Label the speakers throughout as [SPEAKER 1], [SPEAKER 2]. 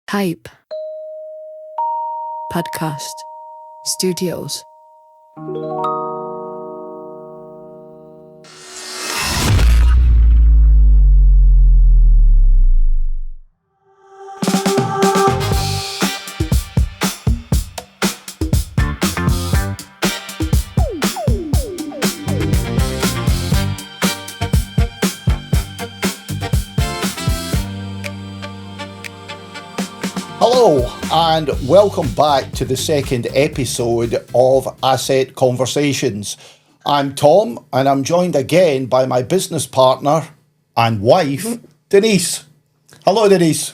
[SPEAKER 1] Type Podcast Studios.
[SPEAKER 2] Hello and welcome back to the second episode of Asset Conversations. I'm Tom and I'm joined again by my business partner and wife, Denise. Hello, Denise.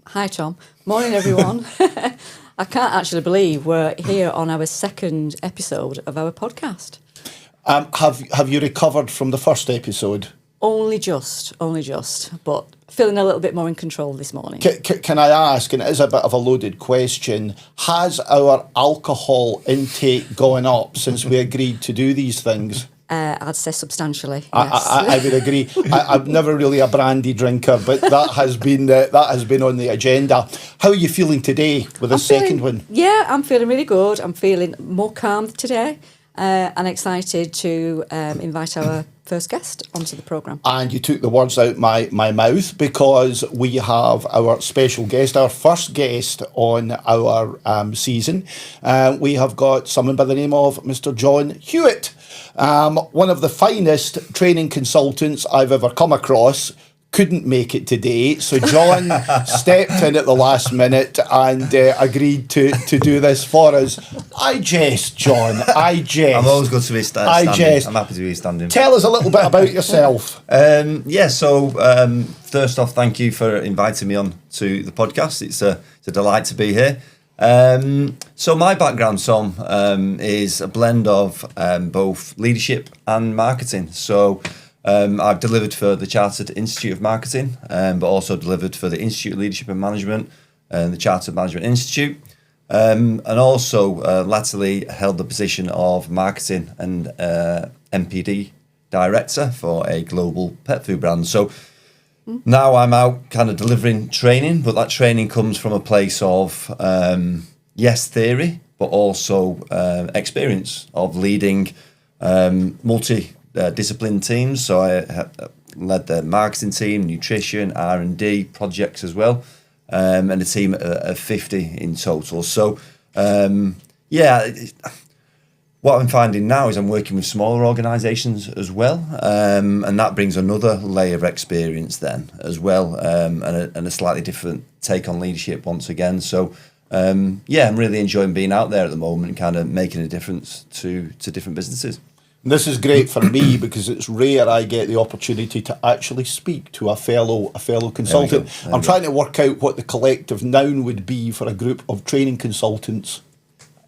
[SPEAKER 3] Hi, Tom. Morning, everyone. I can't actually believe we're here on our second episode of our podcast.
[SPEAKER 2] Have you recovered from the first episode?
[SPEAKER 3] Only just, but feeling a little bit more in control this morning.
[SPEAKER 2] Can I ask, and it is a bit of a loaded question, has our alcohol intake gone up since we agreed to do these things?
[SPEAKER 3] I'd say substantially, yes.
[SPEAKER 2] I would agree. I'm never really a brandy drinker, but that has been on the agenda. How are you feeling today with the second one?
[SPEAKER 3] Yeah, I'm feeling really good. I'm feeling more calm today and excited to invite our first guest onto the programme.
[SPEAKER 2] And you took the words out my mouth, because we have our special guest, our first guest on our season. We have got someone by the name of Mr. John Hewitt, one of the finest training consultants I've ever come across. Couldn't make it today, so John stepped in at the last minute and agreed to do this for us. I jest, John. I jest.
[SPEAKER 4] I'm always good to be standing. I'm happy to be standing.
[SPEAKER 2] Tell us a little bit about yourself.
[SPEAKER 4] First off, thank you for inviting me on to the podcast. It's a delight to be here. So my background, Tom, is a blend of both leadership and marketing. So I've delivered for the Chartered Institute of Marketing, but also delivered for the Institute of Leadership and Management and the Chartered Management Institute, and also latterly held the position of marketing and MPD director for a global pet food brand. So now I'm out kind of delivering training, but that training comes from a place of, theory, but also experience of leading multi-discipline teams. So I led the marketing team, nutrition, R&D projects as well, and a team of 50 in total. So, what I'm finding now is I'm working with smaller organisations as well, and that brings another layer of experience then as well, and a slightly different take on leadership once again. So, I'm really enjoying being out there at the moment and kind of making a difference to different businesses.
[SPEAKER 2] This is great for me because it's rare I get the opportunity to actually speak to a fellow consultant. I'm trying to work out what the collective noun would be for a group of training consultants.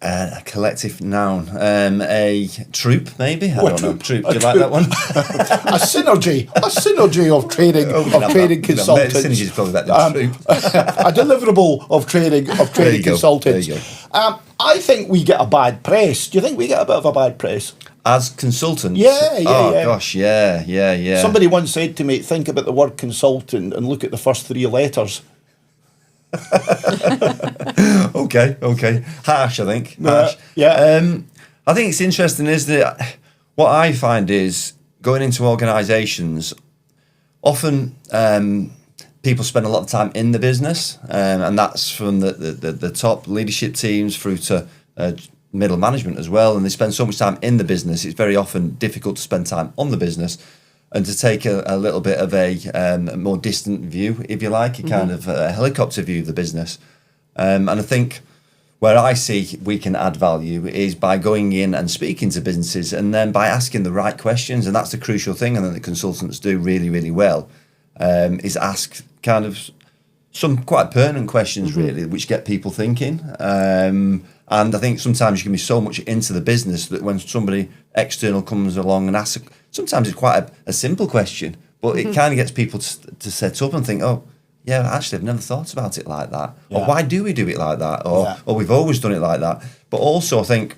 [SPEAKER 4] A collective noun, a troop maybe. I don't know. Troop. Do you like that one?
[SPEAKER 2] a synergy of training consultants.
[SPEAKER 4] Synergy is probably better than troop.
[SPEAKER 2] A deliverable of training consultants.
[SPEAKER 4] There you go.
[SPEAKER 2] I think we get a bad press. Do you think we get a bit of a bad press?
[SPEAKER 4] As consultants?
[SPEAKER 2] Yeah.
[SPEAKER 4] Gosh, yeah.
[SPEAKER 2] Somebody once said to me, think about the word consultant and look at the first three letters.
[SPEAKER 4] Okay. Harsh, I think.
[SPEAKER 2] Harsh.
[SPEAKER 4] I think it's interesting is that what I find is going into organisations, often people spend a lot of time in the business, and that's from the top leadership teams through to middle management as well, and they spend so much time in the business, it's very often difficult to spend time on the business and to take a little bit of a more distant view, if you like, a kind of a helicopter view of the business. And I think where I see we can add value is by going in and speaking to businesses, and then by asking the right questions, and that's the crucial thing, and that the consultants do really, really well, is ask kind of some quite pertinent questions, really, which get people thinking. And I think sometimes you can be so much into the business that when somebody external comes along and asks, sometimes it's quite a simple question, but it kind of gets people to set up and think, oh, yeah, actually, I've never thought about it like that. Yeah. Or why do we do it like that? Or we've always done it like that. But also, I think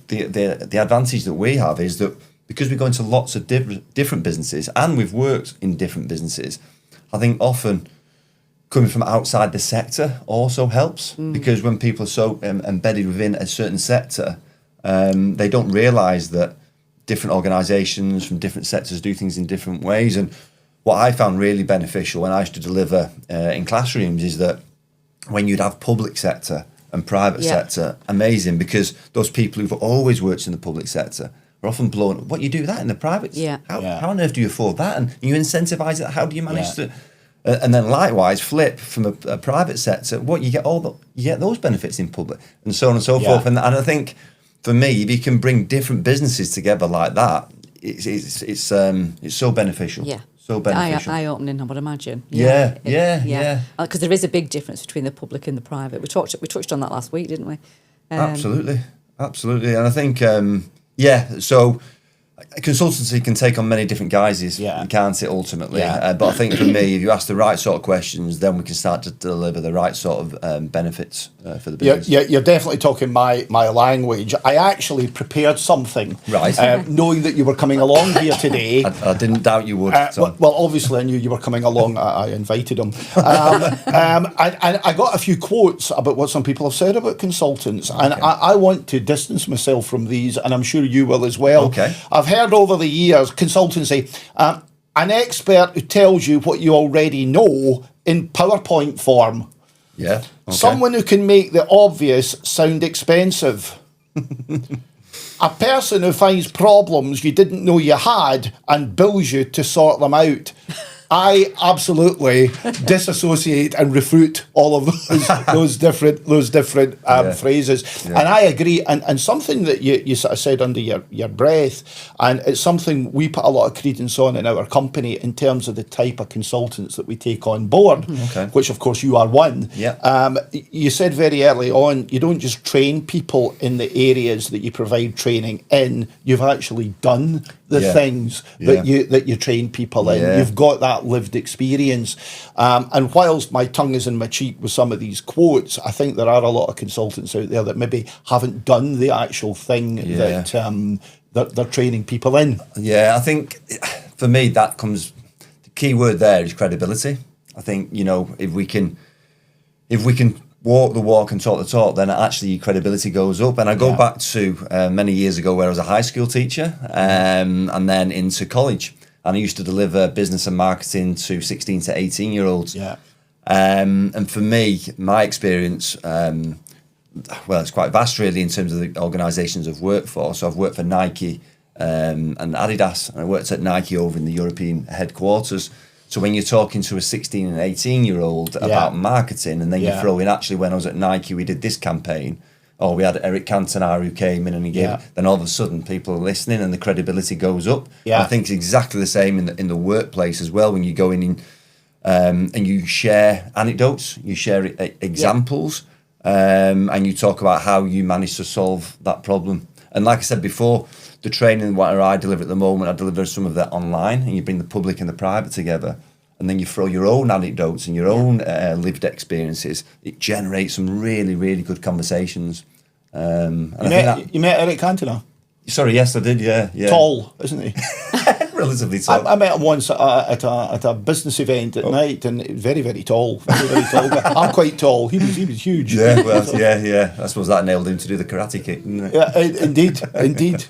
[SPEAKER 4] the advantage that we have is that because we go into lots of different businesses and we've worked in different businesses, I think often coming from outside the sector also helps, because when people are so embedded within a certain sector, they don't realise that different organisations from different sectors do things in different ways. And what I found really beneficial when I used to deliver in classrooms is that when you'd have public sector and private sector, amazing, because those people who've always worked in the public sector are often blown, what, you do that in the private? How on earth do you afford that? And you incentivise it, how do you manage to... And then likewise, flip from a private sector, what you get those benefits in public, and so on and so forth. And I think for me, if you can bring different businesses together like that, it's so beneficial.
[SPEAKER 3] Yeah.
[SPEAKER 4] So beneficial.
[SPEAKER 3] Eye-opening, I would imagine.
[SPEAKER 4] Yeah.
[SPEAKER 3] Because there is a big difference between the public and the private. We touched on that last week, didn't we?
[SPEAKER 4] Absolutely. And I think, so consultancy can take on many different guises, can't it, ultimately? But I think for me, if you ask the right sort of questions, then we can start to deliver the right sort of benefits for the business.
[SPEAKER 2] You're definitely talking my language. I actually prepared something,
[SPEAKER 4] right?
[SPEAKER 2] Knowing that you were coming along here today.
[SPEAKER 4] I didn't doubt you would.
[SPEAKER 2] Well, obviously I knew you were coming along. I invited him. And I got a few quotes about what some people have said about consultants, and I want to distance myself from these, and I'm sure you will as well.
[SPEAKER 4] Okay.
[SPEAKER 2] I've heard over the years consultants say, an expert who tells you what you already know in PowerPoint form.
[SPEAKER 4] Yeah. Okay.
[SPEAKER 2] Someone who can make the obvious sound expensive. A person who finds problems you didn't know you had and bills you to sort them out. I absolutely disassociate and refute all of those different phrases, and I agree. And something that you sort of said under your breath, and it's something we put a lot of credence on in our company in terms of the type of consultants that we take on board, which of course you are one. You said very early on, you don't just train people in the areas that you provide training in. You've actually done the things that you train people in. You've got that lived experience, and whilst my tongue is in my cheek with some of these quotes, I think there are a lot of consultants out there that maybe haven't done the actual thing that they're training people in. I
[SPEAKER 4] think for me that comes, the key word there is credibility. I think, if we can walk the walk and talk the talk, then actually your credibility goes up. And I go back to many years ago where I was a high school teacher, and then into college. And I used to deliver business and marketing to 16 to 18-year-olds. And for me, my experience, it's quite vast really in terms of the organisations I've worked for. So I've worked for Nike and Adidas, and I worked at Nike over in the European headquarters. So when you're talking to a 16 and 18-year-old about marketing, and then you throw in, actually, when I was at Nike, we did this campaign, or we had Eric Cantona who came in and he gave, then all of a sudden people are listening and the credibility goes up. I think it's exactly the same in the workplace as well, when you go in and you share anecdotes, you share examples, and you talk about how you managed to solve that problem. And like I said before, the training what I deliver at the moment, I deliver some of that online, and you bring the public and the private together, and then you throw your own anecdotes and your own lived experiences. It generates some really, really good conversations. You
[SPEAKER 2] met Eric Cantona?
[SPEAKER 4] Sorry, yes, I did, yeah.
[SPEAKER 2] Tall, isn't he?
[SPEAKER 4] Relatively tall.
[SPEAKER 2] I met him once at a business event at night, and very, very tall. Very, very tall. I'm quite tall. He was huge.
[SPEAKER 4] Yeah, well, yeah. I suppose that nailed him to do the karate kick, didn't it?
[SPEAKER 2] Yeah,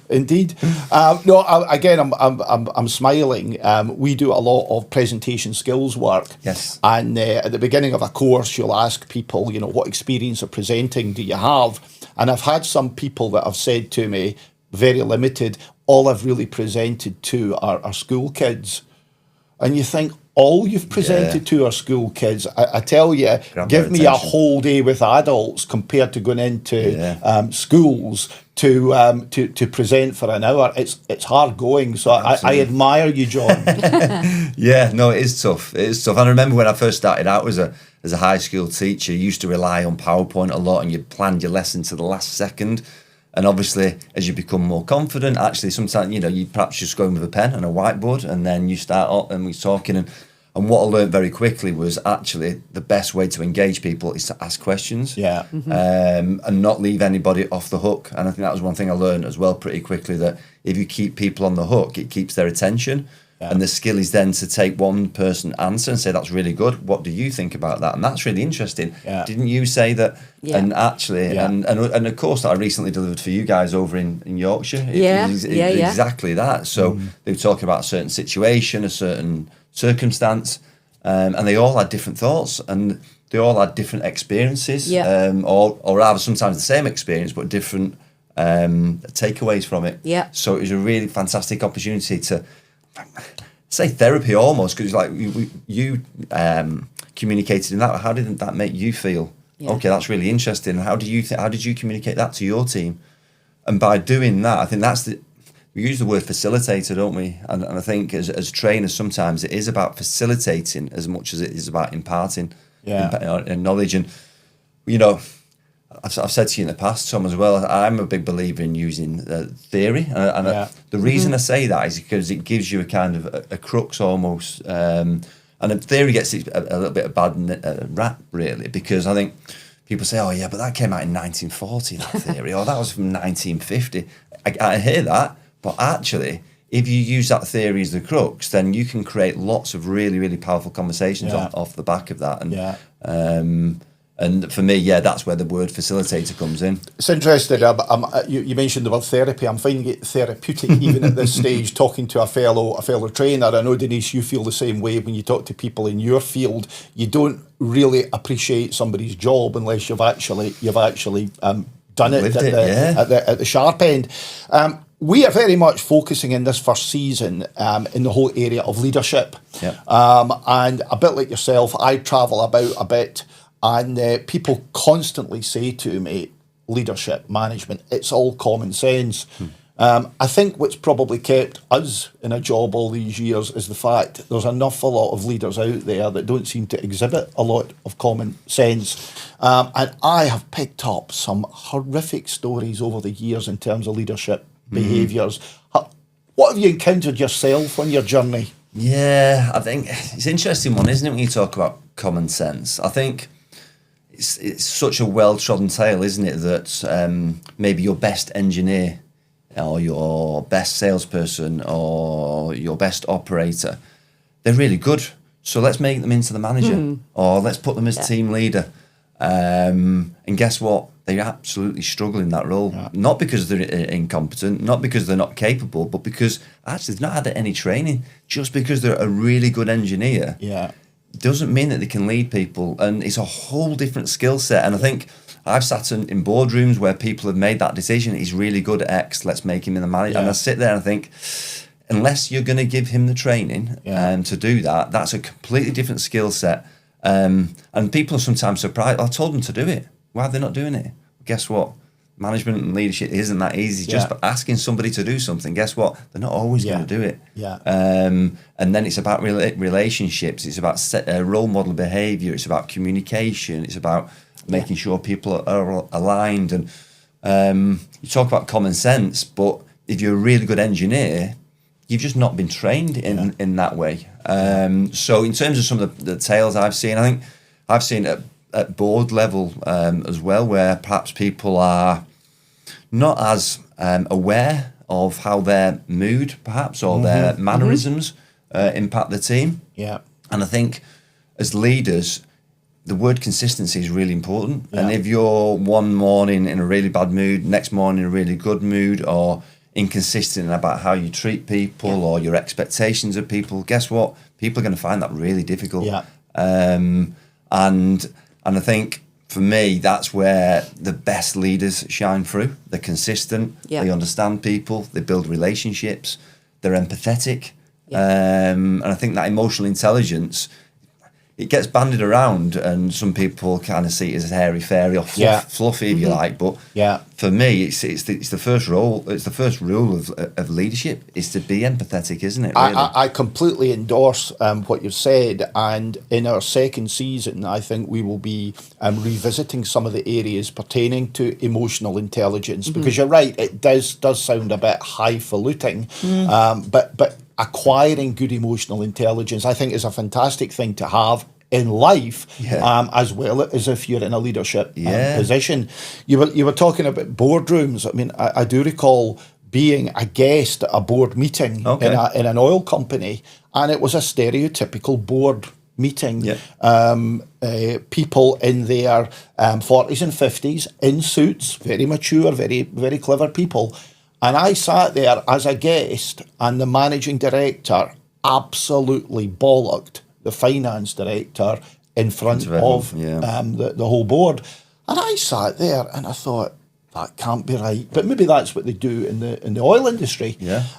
[SPEAKER 2] indeed. Again, I'm smiling. We do a lot of presentation skills work.
[SPEAKER 4] Yes.
[SPEAKER 2] And at the beginning of a course, you'll ask people, what experience of presenting do you have? And I've had some people that have said to me, very limited, all I've really presented to are school kids. And you think, all you've presented to are school kids? I tell you, give me a whole day with adults compared to going into schools to present for an hour. It's hard going. So I admire you, John.
[SPEAKER 4] It is tough. It is tough. I remember when I first started out as a high school teacher, you used to rely on PowerPoint a lot, and you planned your lesson to the last second. And obviously, as you become more confident, actually, sometimes, you perhaps just go in with a pen and a whiteboard, and then you start up and we're talking. And what I learned very quickly was actually the best way to engage people is to ask questions. And not leave anybody off the hook. And I think that was one thing I learned as well pretty quickly, that if you keep people on the hook, it keeps their attention.
[SPEAKER 2] Yeah.
[SPEAKER 4] And the skill is then to take one person answer and say, that's really good. What do you think about that? And that's really interesting.
[SPEAKER 2] Yeah.
[SPEAKER 4] Didn't you say that?
[SPEAKER 3] Yeah.
[SPEAKER 4] And actually,
[SPEAKER 2] Yeah.
[SPEAKER 4] and of course, that I recently delivered for you guys over in Yorkshire.
[SPEAKER 3] Yeah, yeah.
[SPEAKER 4] Exactly that. So they were talking about a certain situation, a certain circumstance, and they all had different thoughts and they all had different experiences, or rather sometimes the same experience, but different takeaways from it.
[SPEAKER 3] Yeah.
[SPEAKER 4] So it was a really fantastic opportunity to say therapy almost, because like you communicated in that. How did that make you feel?
[SPEAKER 3] Yeah.
[SPEAKER 4] Okay, that's really interesting. How did you communicate that to your team? And by doing that, I think we use the word facilitator, don't we? And I think as trainers, sometimes it is about facilitating as much as it is about imparting knowledge. And you know, I've said to you in the past, Tom, as well, I'm a big believer in using theory. And the reason I say that is because it gives you a kind of a crux almost. And the theory gets a little bit of bad rap, really, because I think people say, oh, yeah, but that came out in 1940, that theory, or that was from 1950. I hear that, but actually, if you use that theory as the crux, then you can create lots of really, really powerful conversations off the back of that. And for me, that's where the word facilitator comes in.
[SPEAKER 2] It's interesting. You mentioned the word therapy. I'm finding it therapeutic even at this stage, talking to a fellow trainer. I know, Denise, you feel the same way when you talk to people in your field. You don't really appreciate somebody's job unless you've actually done it at the sharp end. We are very much focusing in this first season in the whole area of leadership.
[SPEAKER 4] Yeah.
[SPEAKER 2] And a bit like yourself, I travel about a bit. And people constantly say to me, leadership, management, it's all common sense. I think what's probably kept us in a job all these years is the fact there's an awful lot of leaders out there that don't seem to exhibit a lot of common sense. And I have picked up some horrific stories over the years in terms of leadership behaviours. What have you encountered yourself on your journey?
[SPEAKER 4] Yeah, I think it's an interesting one, isn't it, when you talk about common sense? I think it's such a well-trodden tale, isn't it, that maybe your best engineer or your best salesperson or your best operator, they're really good. So let's make them into the manager or let's put them as team leader. And guess what? They absolutely struggle in that role. Yeah. Not because they're incompetent, not because they're not capable, but because actually they've not had any training. Just because they're a really good engineer doesn't mean that they can lead people. And it's a whole different skill set. And I think I've sat in boardrooms where people have made that decision. He's really good at X, let's make him in the manager. Yeah. And I sit there and I think, unless you're going to give him the training to do that, that's a completely different skill set. And people are sometimes surprised. I told them to do it. Why are they not doing it? Guess what? Management and leadership isn't that easy. Just asking somebody to do something, guess what? They're not always going to do it.
[SPEAKER 2] Yeah.
[SPEAKER 4] And then it's about relationships. It's about role model behaviour. It's about communication. It's about making sure people are aligned. And you talk about common sense, but if you're a really good engineer, you've just not been trained in that way. So in terms of some of the tales I've seen, I think I've seen at board level as well, where perhaps people are not as aware of how their mood perhaps or their mannerisms impact the team. Yeah. And I think as leaders, the word consistency is really important. Yeah. And if you're one morning in a really bad mood, next morning in a really good mood, or inconsistent about how you treat people or your expectations of people, guess what? People are going to find that really difficult. Yeah. And I think for me, that's where the best leaders shine through. They're consistent. Yeah. They understand people. They build relationships. They're empathetic. Yeah. And I think that emotional intelligence, it gets bandied around, and some people kind of see it as airy-fairy or fluffy, if you like. But for me, it's the first role. It's the first rule of leadership is to be empathetic, isn't it? Really?
[SPEAKER 2] I completely endorse what you've said. And in our second season, I think we will be revisiting some of the areas pertaining to emotional intelligence, because you're right, it does sound a bit highfalutin, but acquiring good emotional intelligence, I think, is a fantastic thing to have in life, as well as if you're in a leadership position. You were talking about boardrooms. I mean, I do recall being a guest at a board meeting in an oil company, and it was a stereotypical board meeting. People in their 40s and 50s in suits, very mature, very, very clever people. And I sat there as a guest, and the managing director absolutely bollocked the finance director in front of the whole board. And I sat there and I thought, that can't be right. But maybe that's what they do in the oil industry.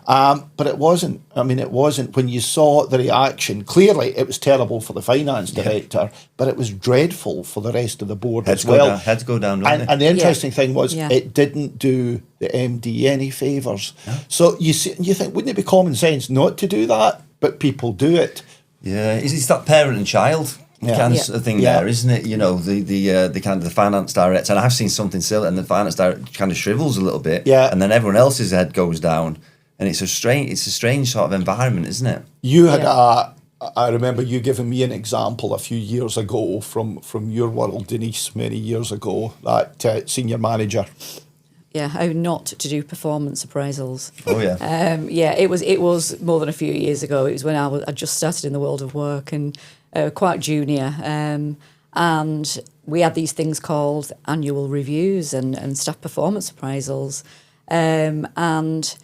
[SPEAKER 2] But it wasn't. I mean, it wasn't. When you saw the reaction, clearly it was terrible for the finance director, but it was dreadful for the rest of the board as well.
[SPEAKER 4] Heads go down, don't they?
[SPEAKER 2] And the interesting thing was, it didn't do the MD any favours. So you think, wouldn't it be common sense not to do that? But people do it.
[SPEAKER 4] Yeah, it's that parent and child kind of thing there, isn't it? You know, the kind of the finance director, and I've seen something similar, and the finance director kind of shrivels a little bit, and then everyone else's head goes down, and it's a strange sort of environment, isn't it?
[SPEAKER 2] You had I remember you giving me an example a few years ago from your world, Denise, many years ago, that senior manager.
[SPEAKER 3] Yeah, how not to do performance appraisals.
[SPEAKER 4] Oh yeah.
[SPEAKER 3] It was more than a few years ago. It was when I just started in the world of work and quite junior. And we had these things called annual reviews and staff performance appraisals. And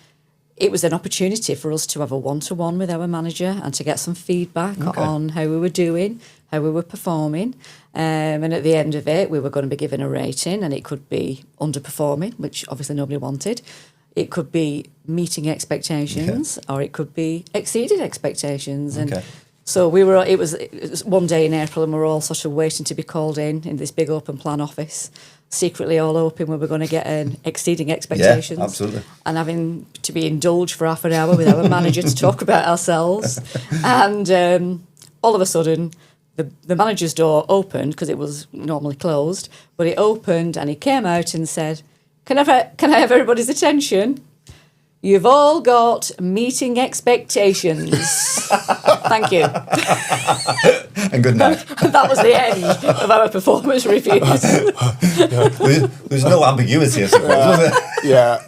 [SPEAKER 3] it was an opportunity for us to have a one-to-one with our manager and to get some feedback on how we were doing, how we were performing. And at the end of it, we were going to be given a rating, and it could be underperforming, which obviously nobody wanted. It could be meeting expectations, or it could be exceeding expectations. And so it was one day in April, and we were all sort of waiting to be called in this big open plan office, secretly all hoping we were going to get an exceeding expectations.
[SPEAKER 4] Yeah, absolutely.
[SPEAKER 3] And having to be indulged for half an hour with our manager to talk about ourselves. And all of a sudden, the manager's door opened, because it was normally closed, but it opened and he came out and said, can I have everybody's attention? You've all got meeting expectations. Thank you.
[SPEAKER 4] And good night.
[SPEAKER 3] That was the end of our performance reviews.
[SPEAKER 4] There's no ambiguity, I suppose, was there?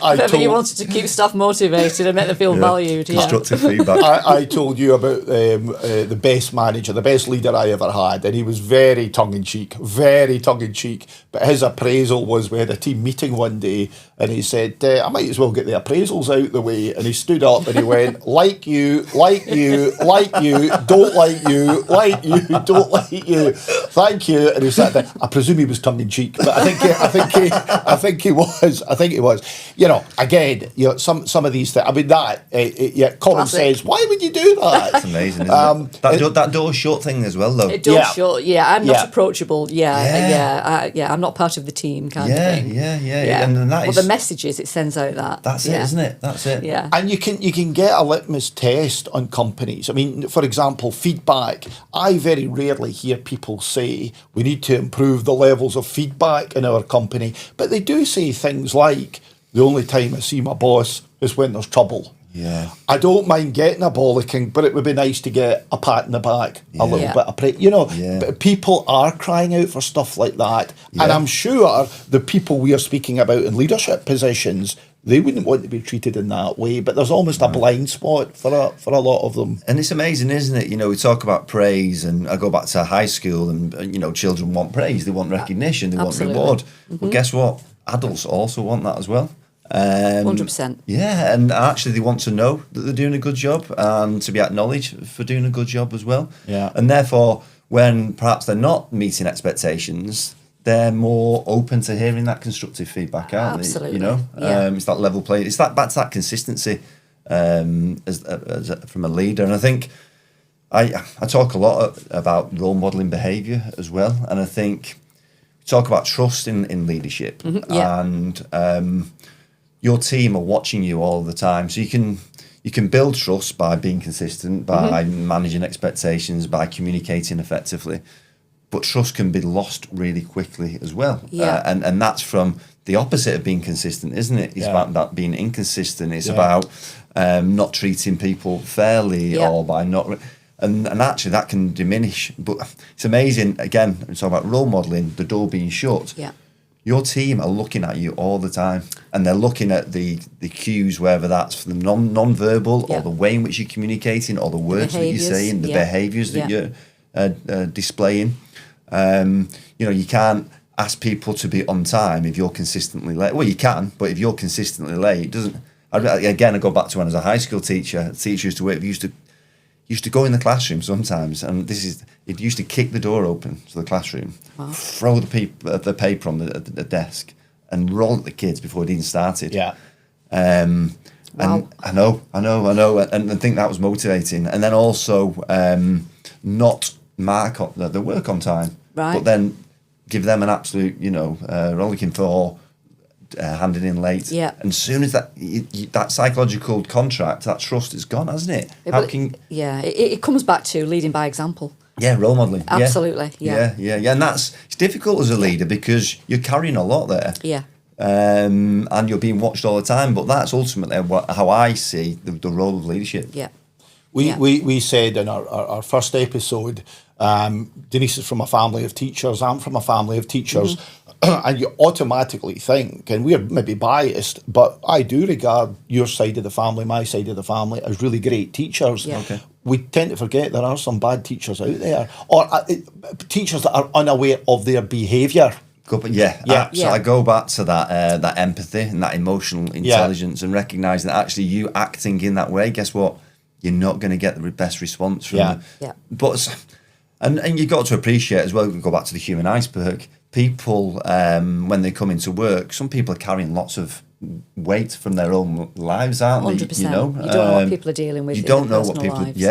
[SPEAKER 3] Whatever you wanted to keep staff motivated and make them feel valued.
[SPEAKER 4] Constructive feedback.
[SPEAKER 2] I told you about the best manager, the best leader I ever had, and he was very tongue-in-cheek. But his appraisal was, we had a team meeting one day, and he said, I might as well get the appraisals out the way. And he stood up and he went, like you, don't like you, don't like you, thank you. And he sat there. I presume he was tongue-in-cheek, but I think he was. You know, again, some of these things. I mean, common sense. Why would you do that?
[SPEAKER 4] It's amazing, isn't it? That door shut thing as well, though.
[SPEAKER 3] It does shut. Yeah, I'm not approachable. I'm not part of the team, kind of thing.
[SPEAKER 4] Yeah. And that is,
[SPEAKER 3] the messages it sends out.
[SPEAKER 4] That's it, isn't it? That's it.
[SPEAKER 3] Yeah.
[SPEAKER 2] And you can get a litmus test on companies. I mean, for example, feedback. I very rarely hear people say we need to improve the levels of feedback in our company, but they do say things like, the only time I see my boss is when there's trouble.
[SPEAKER 4] Yeah.
[SPEAKER 2] I don't mind getting a bollocking, but it would be nice to get a pat in the back, a little bit of praise. You know, but people are crying out for stuff like that. Yeah. And I'm sure the people we are speaking about in leadership positions, they wouldn't want to be treated in that way, but there's almost a blind spot for a lot of them.
[SPEAKER 4] And it's amazing, isn't it? You know, we talk about praise, and I go back to high school, and you know, children want praise, they want recognition, they want reward. But guess what? Adults also want that as well.
[SPEAKER 3] 100%.
[SPEAKER 4] Yeah, and actually they want to know that they're doing a good job and to be acknowledged for doing a good job as well.
[SPEAKER 2] Yeah.
[SPEAKER 4] And therefore, when perhaps they're not meeting expectations, they're more open to hearing that constructive feedback, aren't they?
[SPEAKER 3] Absolutely.
[SPEAKER 4] You know, it's that level play. It's that back to that consistency as from a leader. And I think I talk a lot about role modelling behaviour as well. And I think we talk about trust in leadership, and your team are watching you all the time, so you can build trust by being consistent, by managing expectations, by communicating effectively. But trust can be lost really quickly as well.
[SPEAKER 3] Yeah.
[SPEAKER 4] And that's from the opposite of being consistent, isn't it? It's about that being inconsistent. It's about not treating people fairly or by not... And actually that can diminish. But it's amazing, again, we talk about role modelling, the door being shut.
[SPEAKER 3] Yeah.
[SPEAKER 4] your team are looking at you all the time, and they're looking at the cues, whether that's for the non-verbal or the way in which you're communicating, or the words that you're saying, the behaviours that you're displaying. You can't ask people to be on time if you're consistently late. Well, you can, but if you're consistently late, it doesn't. I go back to when I was a high school teacher. The teacher used to work. Used to go in the classroom sometimes, and it used to kick the door open to the classroom, throw the paper on the desk, and roll at the kids before it even started.
[SPEAKER 2] Yeah.
[SPEAKER 4] And I know, and I think that was motivating. And then also not mark up the work on time, but then give them an absolute, rollicking for handing in late.
[SPEAKER 3] Yeah.
[SPEAKER 4] And as soon as that psychological contract, that trust is gone, hasn't it?
[SPEAKER 3] It comes back to leading by example.
[SPEAKER 4] Yeah, role modelling.
[SPEAKER 3] Absolutely. Yeah.
[SPEAKER 4] And it's difficult as a leader because you're carrying a lot there.
[SPEAKER 3] Yeah.
[SPEAKER 4] And you're being watched all the time. But that's ultimately how I see the role of leadership.
[SPEAKER 3] Yeah.
[SPEAKER 2] We said in our first episode, Denise is from a family of teachers, I'm from a family of teachers, and you automatically think, and we're maybe biased, but I do regard your side of the family, my side of the family, as really great teachers.
[SPEAKER 3] Yeah. Okay.
[SPEAKER 2] We tend to forget there are some bad teachers out there, or teachers that are unaware of their behaviour.
[SPEAKER 4] So I go back to that empathy and that emotional intelligence, and recognising that actually you acting in that way, guess what? You're not going to get the best response from them.
[SPEAKER 3] Yeah.
[SPEAKER 4] But and you've got to appreciate as well, we go back to the human iceberg, people when they come into work, some people are carrying lots of weight from their own lives, aren't they?
[SPEAKER 3] 100%. You don't know what people are dealing with.
[SPEAKER 4] You don't know what people
[SPEAKER 3] lives.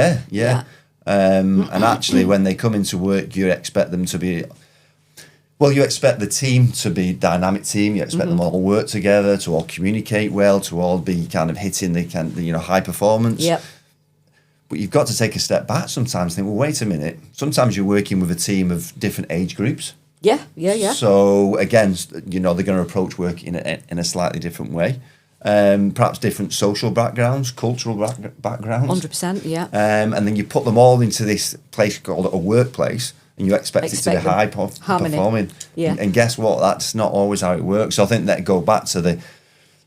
[SPEAKER 4] And actually when they come into work, you expect them to be, you expect the team to be a dynamic team. You expect them all to work together, to all communicate well, to all be kind of hitting the high performance.
[SPEAKER 3] Yep.
[SPEAKER 4] But you've got to take a step back sometimes and think, well, wait a minute. Sometimes you're working with a team of different age groups.
[SPEAKER 3] Yeah.
[SPEAKER 4] So again, they're going to approach work in a slightly different way. Perhaps different social backgrounds, cultural backgrounds.
[SPEAKER 3] 100%, yeah.
[SPEAKER 4] And then you put them all into this place called a workplace, and you expect it to be high performing.
[SPEAKER 3] Yeah.
[SPEAKER 4] And guess what? That's not always how it works. So I think that go back to the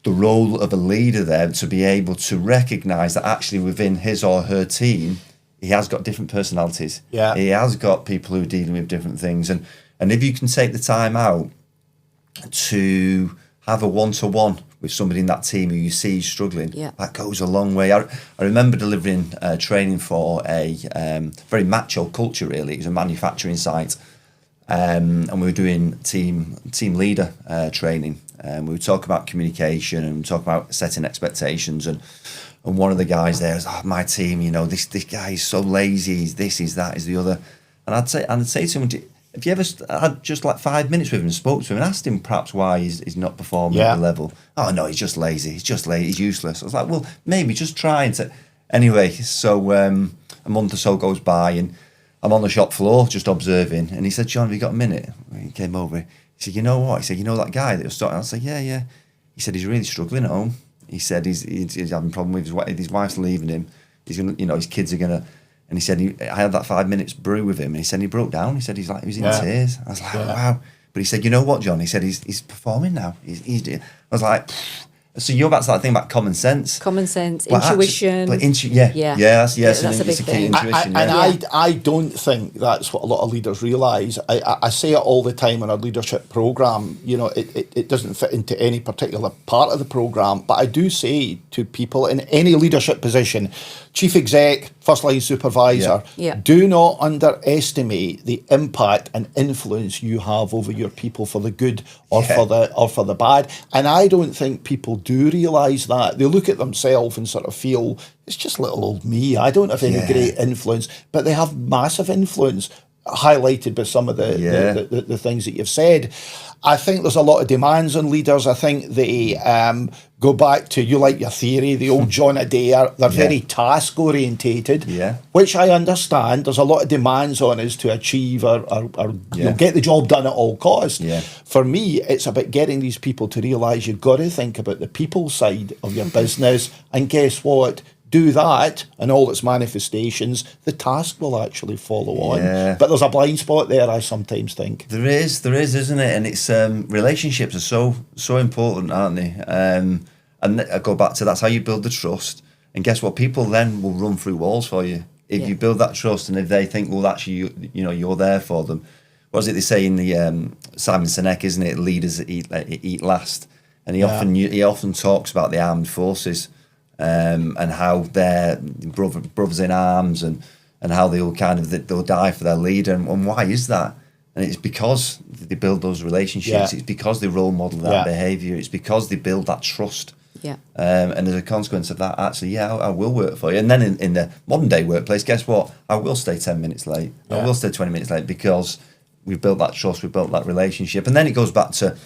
[SPEAKER 4] role of a leader there, to be able to recognise that actually within his or her team, he has got different personalities.
[SPEAKER 2] Yeah.
[SPEAKER 4] He has got people who are dealing with different things. And if you can take the time out to have a one-to-one with somebody in that team who you see is struggling, that goes a long way. I remember delivering training for a very macho culture, really. It was a manufacturing site. And we were doing team leader training. We would talk about communication and talk about setting expectations. And one of the guys there is, my team, this guy is so lazy. He's this, he's that, he's the other. And I'd say to him, have you ever had just like 5 minutes with him and spoke to him and asked him perhaps why he's not performing at the level? Oh, no, he's just lazy. He's useless. I was like, well, maybe just trying to. Anyway, so a month or so goes by and I'm on the shop floor just observing. And he said, John, have you got a minute? He came over. He said, you know what? He said, you know that guy that was starting? I said, yeah. He said, he's really struggling at home. He said he's having a problem with his wife's leaving him. He's gonna, his kids are gonna. And he said I had that 5 minutes brew with him, and he said he broke down. He said he was in tears. I was like, wow. But he said, you know what, John? He said he's performing now. He's I was like, so you're back to that thing about common sense.
[SPEAKER 3] Intuition.
[SPEAKER 4] That's a big thing. Intuition,
[SPEAKER 2] I don't think that's what a lot of leaders realise. I say it all the time in our leadership programme. It doesn't fit into any particular part of the programme, but I do say to people in any leadership position, chief exec, first line supervisor, do not underestimate the impact and influence you have over your people for the good or for the bad. And I don't think people do realise that. They look at themselves and sort of feel, it's just little old me. I don't have any great influence, but they have massive influence, highlighted by some of the things that you've said. I think there's a lot of demands on leaders. I think they go back to, you like your theory, the old John Adair. They're very task orientated, which I understand. There's a lot of demands on us to achieve or get the job done at all costs. For me, it's about getting these people to realise you've got to think about the people side of your business. And guess what? do that and all its manifestations, the task will actually follow on.
[SPEAKER 4] Yeah.
[SPEAKER 2] But there's a blind spot there, I sometimes think.
[SPEAKER 4] There is, isn't it? And it's relationships are so important, aren't they? And I go back to that's how you build the trust. And guess what? People then will run through walls for you if you build that trust, and if they think, well, actually, you're there for them. What is it they say in the Simon Sinek, isn't it? Leaders that eat last, and he often talks about the armed forces and how they're brothers in arms, and how they'll die for their leader, and why is that? And it's because they build those relationships. It's because they role model that behaviour. It's because they build that trust.
[SPEAKER 3] Yeah.
[SPEAKER 4] And as a consequence of that, actually, I will work for you. And then in the modern day workplace, guess what? I will stay 10 minutes late. I will stay 20 minutes late because we've built that trust, we've built that relationship. And then it goes back to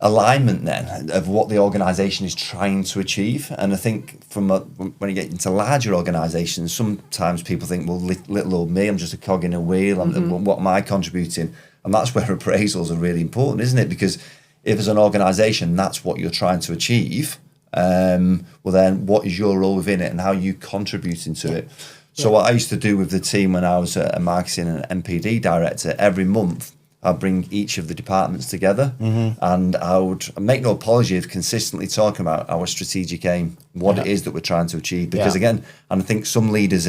[SPEAKER 4] alignment then of what the organisation is trying to achieve. And I think when you get into larger organisations, sometimes people think, well, little old me, I'm just a cog in a wheel. What am I contributing? And that's where appraisals are really important, isn't it? Because if as an organisation that's what you're trying to achieve, well then what is your role within it and how are you contributing to it? So what I used to do with the team when I was a marketing and MPD director, every month I'd bring each of the departments together and I would make no apology of consistently talking about our strategic aim, what it is that we're trying to achieve. Because again, and I think some leaders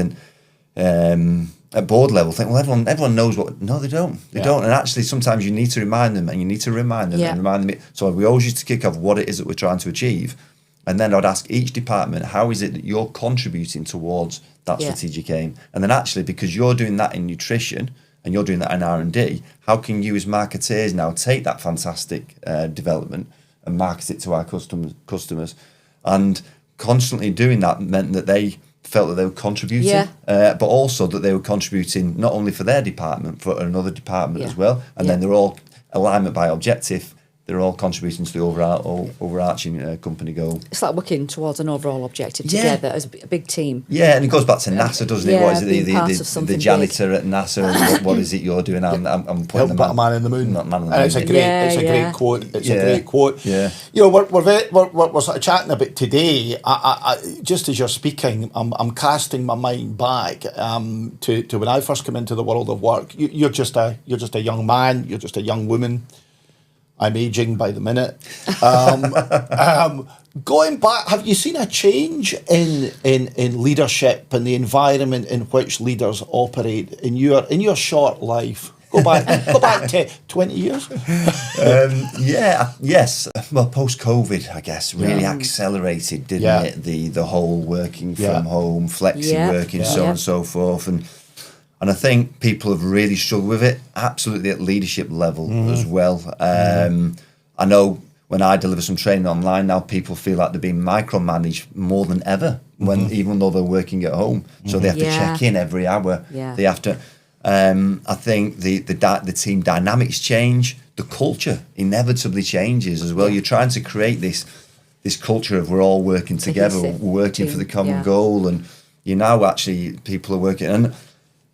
[SPEAKER 4] at board level think, well, everyone knows what. No, they don't. They don't. And actually, sometimes you need to remind them, and you need to remind them and remind them. So we always used to kick off what it is that we're trying to achieve, and then I'd ask each department, how is it that you're contributing towards that strategic aim? And then actually, because you're doing that in nutrition and you're doing that in R&D, how can you as marketeers now take that fantastic development and market it to our customers? And constantly doing that meant that they felt that they were contributing, but also that they were contributing not only for their department, for another department as well. And then they're all alignment by objective. They're all contributing to the overarching company goal.
[SPEAKER 3] It's like working towards an overall objective together as a big team.
[SPEAKER 4] Yeah, and it goes back to NASA, doesn't it? What is
[SPEAKER 3] it?
[SPEAKER 4] The janitor at NASA, and what is it you're doing? I'm putting
[SPEAKER 2] a man in the moon.
[SPEAKER 4] Not man in the
[SPEAKER 2] and
[SPEAKER 4] moon.
[SPEAKER 2] it's a great quote. It's a great quote.
[SPEAKER 4] Yeah.
[SPEAKER 2] You know, we're sort of chatting about today. I just as you're speaking, I'm casting my mind back to when I first came into the world of work. You're just a young man. You're just a young woman. I'm aging by the minute. Going back, have you seen a change in leadership and the environment in which leaders operate in your short life? Go back to 20 years.
[SPEAKER 4] Yes. Well, post-COVID, I guess, really accelerated, didn't it? The whole working from home, flexi working, so on and so forth, and I think people have really struggled with it, absolutely at leadership level as well. I know when I deliver some training online now, people feel like they're being micromanaged more than ever, even though they're working at home. So they have to check in every hour. Yeah. They have to. I think the team dynamics change. The culture inevitably changes as well. You're trying to create this culture of we're all working together, we're working for the common goal, and people are working.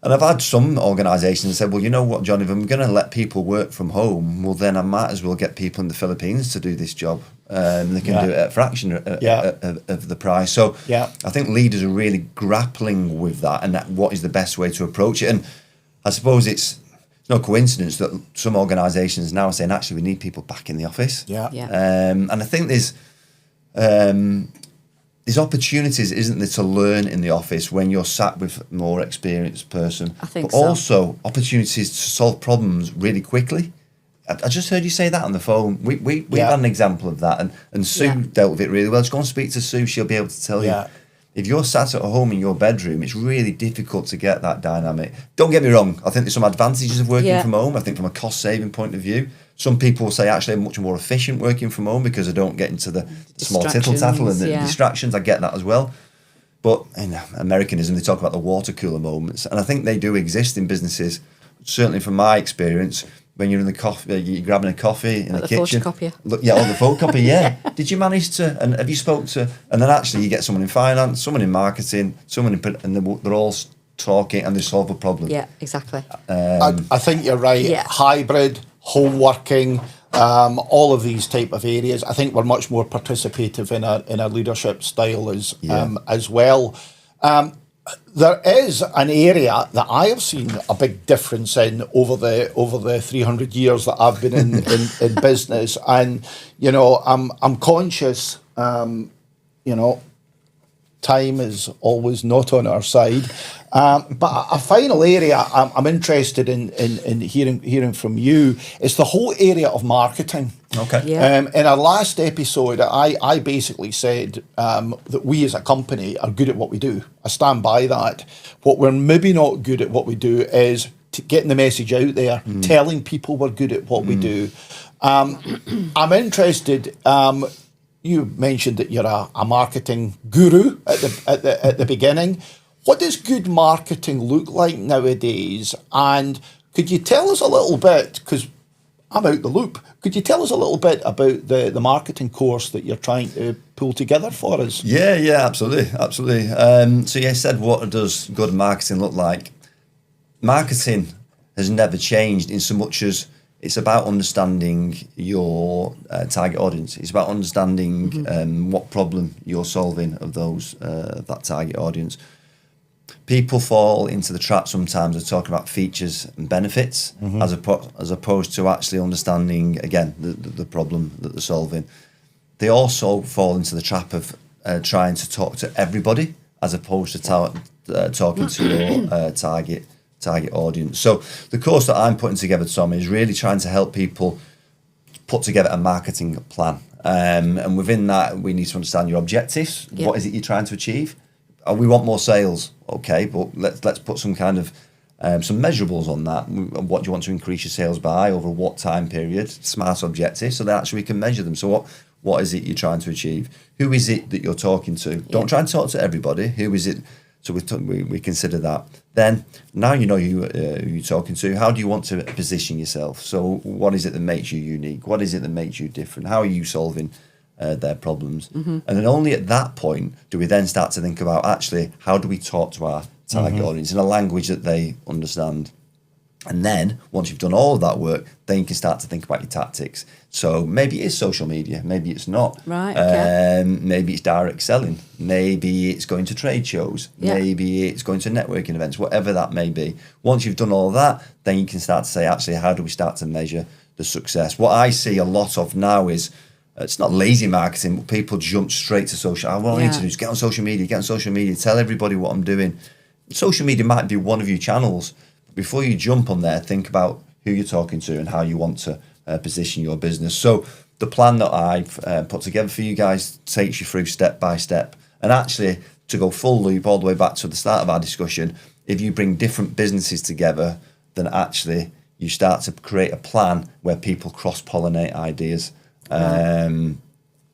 [SPEAKER 4] And I've had some organisations say, well, you know what, John, if I'm going to let people work from home, well, then I might as well get people in the Philippines to do this job. They can do it at a fraction of the price. So I think leaders are really grappling with that and what is the best way to approach it. And I suppose it's no coincidence that some organisations now are saying, actually, we need people back in the office. And I think there's opportunities, isn't there, to learn in the office when you're sat with a more experienced person.
[SPEAKER 3] I think
[SPEAKER 4] but also opportunities to solve problems really quickly. I just heard you say that on the phone. We had an example of that, and Sue dealt with it really well. Just go and speak to Sue; she'll be able to tell you. If you're sat at home in your bedroom, it's really difficult to get that dynamic. Don't get me wrong; I think there's some advantages of working from home. I think from a cost-saving point of view, some people will say actually I'm much more efficient working from home because I don't get into the small tittle-tattle and the distractions. I get that as well. But in Americanism, they talk about the water cooler moments, and I think they do exist in businesses. Certainly, from my experience, when you're in the coffee, you're grabbing a coffee in the kitchen.
[SPEAKER 3] Photocopier.
[SPEAKER 4] The photocopier. Did you manage to? And have you spoke to? And then actually, you get someone in finance, someone in marketing, someone in, and they're all talking and they solve a problem.
[SPEAKER 3] Yeah, exactly.
[SPEAKER 2] I think you're right. Hybrid, home working, all of these type of areas. I think we're much more participative in our leadership style as well. There is an area that I have seen a big difference in over the 300 years that I've been in business, and I'm conscious. Time is always not on our side, but a final area I'm interested in hearing from you is the whole area of marketing.
[SPEAKER 4] Okay.
[SPEAKER 3] Yeah.
[SPEAKER 2] In our last episode, I basically said that we as a company are good at what we do. I stand by that. What we're maybe not good at what we do is getting the message out there, telling people we're good at what we do. I'm interested. You mentioned that you're a marketing guru at the beginning. What does good marketing look like nowadays? And could you tell us a little bit, because I'm out the loop, could you tell us a little bit about the marketing course that you're trying to pull together for us?
[SPEAKER 4] Yeah, absolutely. So you said, what does good marketing look like? Marketing has never changed in so much as it's about understanding your target audience. It's about understanding what problem you're solving of that target audience. People fall into the trap sometimes of talking about features and benefits as opposed to actually understanding, again, the problem that they're solving. They also fall into the trap of trying to talk to everybody as opposed to talking to your target audience. So the course that I'm putting together, Tom, is really trying to help people put together a marketing plan. And within that, we need to understand your objectives.
[SPEAKER 3] Yep.
[SPEAKER 4] What is it you're trying to achieve? We want more sales. Okay, but let's put some kind of some measurables on that. What do you want to increase your sales by over what time period? Smart objectives, so that actually we can measure them. So what is it you're trying to achieve? Who is it that you're talking to? Don't try and talk to everybody. Who is it? So we consider that. Then now you know who you're talking to. How do you want to position yourself? So what is it that makes you unique? What is it that makes you different? How are you solving their problems? And then only at that point do we then start to think about, actually, how do we talk to our target audience in a language that they understand? And then once you've done all of that work, then you can start to think about your tactics. So maybe it is social media, maybe it's not.
[SPEAKER 3] Right, okay.
[SPEAKER 4] Maybe it's direct selling, maybe it's going to trade shows, maybe it's going to networking events, whatever that may be. Once you've done all of that, then you can start to say, actually, how do we start to measure the success? What I see a lot of now is, it's not lazy marketing, but people jump straight to social. What I need to do is get on social media, tell everybody what I'm doing. Social media might be one of your channels. Before you jump on there, think about who you're talking to and how you want to position your business. So the plan that I've put together for you guys takes you through step by step. And actually, to go full loop all the way back to the start of our discussion, if you bring different businesses together, then actually you start to create a plan where people cross-pollinate ideas. And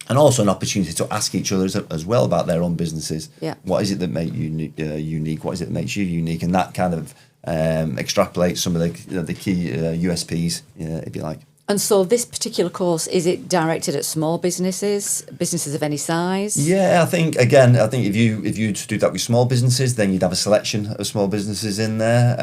[SPEAKER 4] also an opportunity to ask each other as well about their own businesses. Yeah. What is it that makes you unique? What is it that makes you unique? And that kind of extrapolate some of the key USPs, if you like.
[SPEAKER 3] And so this particular course, is it directed at small businesses of any size?
[SPEAKER 4] Yeah, I think if you to do that with small businesses, then you'd have a selection of small businesses in there.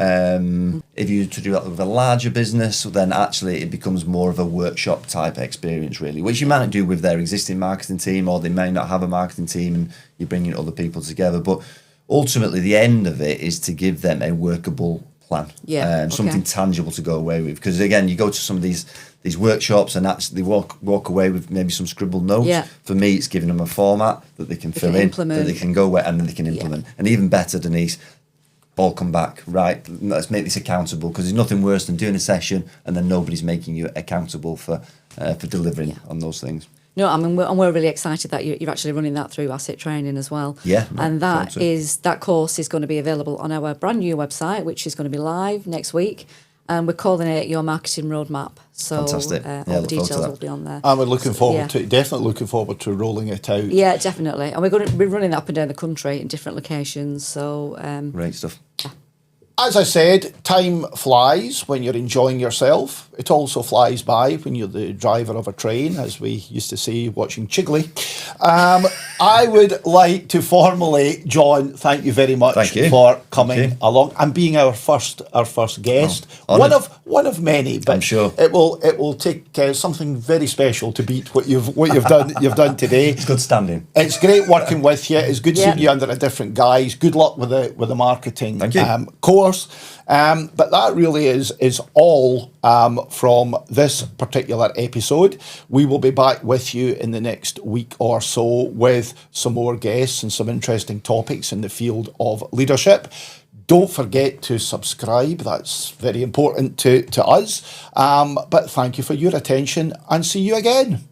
[SPEAKER 4] If you to do that with a larger business, then actually it becomes more of a workshop type experience, really, which you might not do with their existing marketing team, or they may not have a marketing team and you're bringing other people together. But ultimately, the end of it is to give them a workable plan, something tangible to go away with. Because again, you go to some of these workshops and actually walk away with maybe some scribbled notes. Yeah. For me, it's giving them a format that they can fill in, that they can go where and then they can implement. Yeah. And even better, Denise, all come back, right, let's make this accountable, because there's nothing worse than doing a session and then nobody's making you accountable for delivering on those things.
[SPEAKER 3] No, I mean, we're really excited that you're actually running that through Asset Training as well. Yeah. And that course is going to be available on our brand new website, which is going to be live next week. And we're calling it Your Marketing Roadmap. So
[SPEAKER 4] fantastic.
[SPEAKER 3] All the details will be on there.
[SPEAKER 2] And we're definitely looking forward to rolling it out.
[SPEAKER 3] Yeah, definitely. And we're going to be running that up and down the country in different locations. So
[SPEAKER 4] great stuff.
[SPEAKER 3] Yeah.
[SPEAKER 2] as I said, time flies when you're enjoying yourself. It also flies by when you're the driver of a train, as we used to say watching Chigley. I would like to formally, John, thank you very much for coming along and being our first guest.
[SPEAKER 4] Oh,
[SPEAKER 2] one of many, but
[SPEAKER 4] I'm sure
[SPEAKER 2] it will take something very special to beat what you've done today.
[SPEAKER 4] it's good standing.
[SPEAKER 2] It's great working with you. It's good seeing you under a different guise. Good luck with the marketing course. But that really is all from this particular episode. We will be back with you in the next week or so with some more guests and some interesting topics in the field of leadership. Don't forget to subscribe. That's very important to us. But thank you for your attention and see you again.